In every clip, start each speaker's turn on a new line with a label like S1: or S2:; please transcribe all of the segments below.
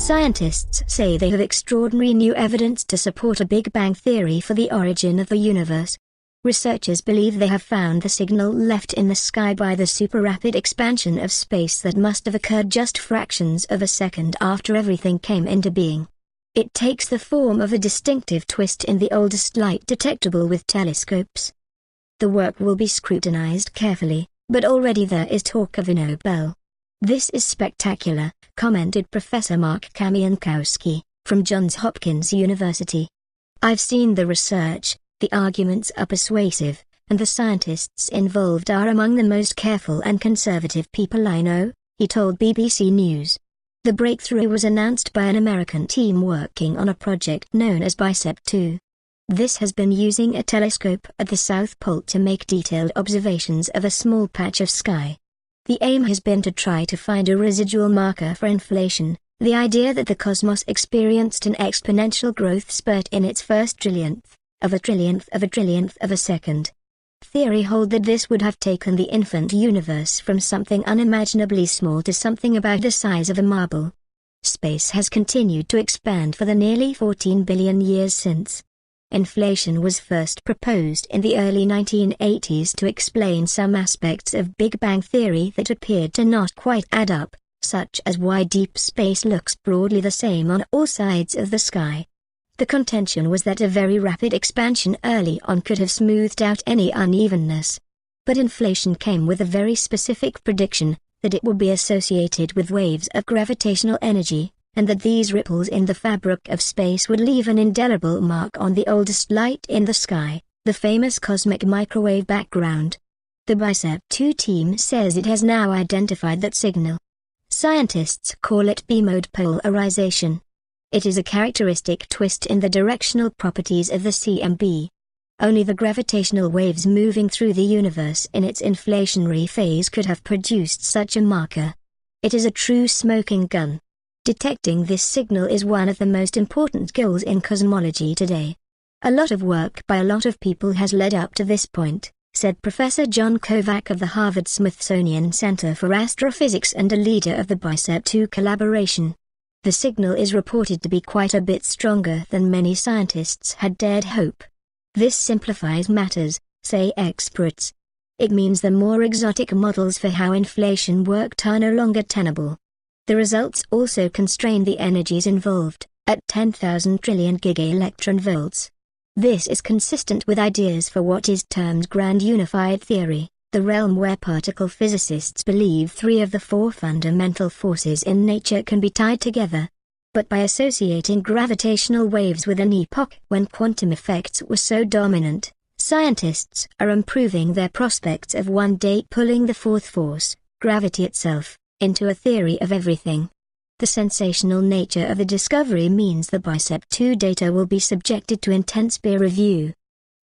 S1: Scientists say they have extraordinary new evidence to support a Big Bang theory for the origin of the universe. Researchers believe they have found the signal left in the sky by the super-rapid expansion of space that must have occurred just fractions of a second after everything came into being. It takes the form of a distinctive twist in the oldest light detectable with telescopes. The work will be scrutinized carefully, but already there is talk of a Nobel. "This is spectacular," commented Professor Mark Kamiankowski, from Johns Hopkins University. "I've seen the research, the arguments are persuasive, and the scientists involved are among the most careful and conservative people I know," he told BBC News. The breakthrough was announced by an American team working on a project known as BICEP 2. This has been using a telescope at the South Pole to make detailed observations of a small patch of sky. The aim has been to try to find a residual marker for inflation, the idea that the cosmos experienced an exponential growth spurt in its first trillionth of a trillionth of a second. Theory hold that this would have taken the infant universe from something unimaginably small to something about the size of a marble. Space has continued to expand for the nearly 14 billion years since. Inflation was first proposed in the early 1980s to explain some aspects of Big Bang theory that appeared to not quite add up, such as why deep space looks broadly the same on all sides of the sky. The contention was that a very rapid expansion early on could have smoothed out any unevenness. But inflation came with a very specific prediction, that it would be associated with waves of gravitational energy, and that these ripples in the fabric of space would leave an indelible mark on the oldest light in the sky, the famous cosmic microwave background. The BICEP 2 team says it has now identified that signal. Scientists call it B-mode polarization. It is a characteristic twist in the directional properties of the CMB. Only the gravitational waves moving through the universe in its inflationary phase could have produced such a marker. It is a true smoking gun. Detecting this signal is one of the most important goals in cosmology today. "A lot of work by a lot of people has led up to this point," said Professor John Kovac of the Harvard-Smithsonian Center for Astrophysics and a leader of the BICEP 2 collaboration. The signal is reported to be quite a bit stronger than many scientists had dared hope. This simplifies matters, say experts. It means the more exotic models for how inflation worked are no longer tenable. The results also constrain the energies involved, at 10,000 trillion gigaelectronvolts. This is consistent with ideas for what is termed grand unified theory, the realm where particle physicists believe 3 of the 4 fundamental forces in nature can be tied together. But by associating gravitational waves with an epoch when quantum effects were so dominant, scientists are improving their prospects of one day pulling the 4th force, gravity itself, into a theory of everything. The sensational nature of the discovery means the BICEP 2 data will be subjected to intense peer review.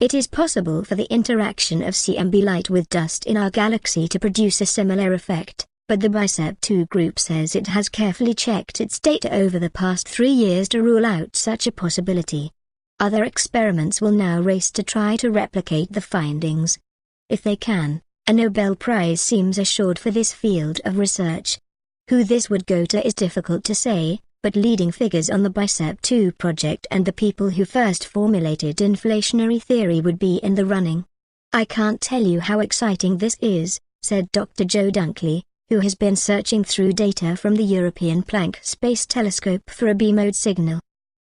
S1: It is possible for the interaction of CMB light with dust in our galaxy to produce a similar effect, but the BICEP 2 group says it has carefully checked its data over the past 3 years to rule out such a possibility. Other experiments will now race to try to replicate the findings. If they can, a Nobel Prize seems assured for this field of research. Who this would go to is difficult to say, but leading figures on the BICEP 2 project and the people who first formulated inflationary theory would be in the running. "I can't tell you how exciting this is," said Dr. Joe Dunkley, who has been searching through data from the European Planck Space Telescope for a B-mode signal.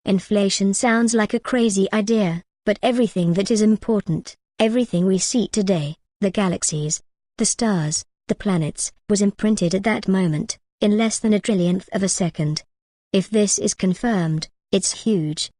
S1: "Inflation sounds like a crazy idea, but everything that is important, everything we see today, the galaxies, the stars, the planets, was imprinted at that moment, in less than a trillionth of a second. If this is confirmed, it's huge.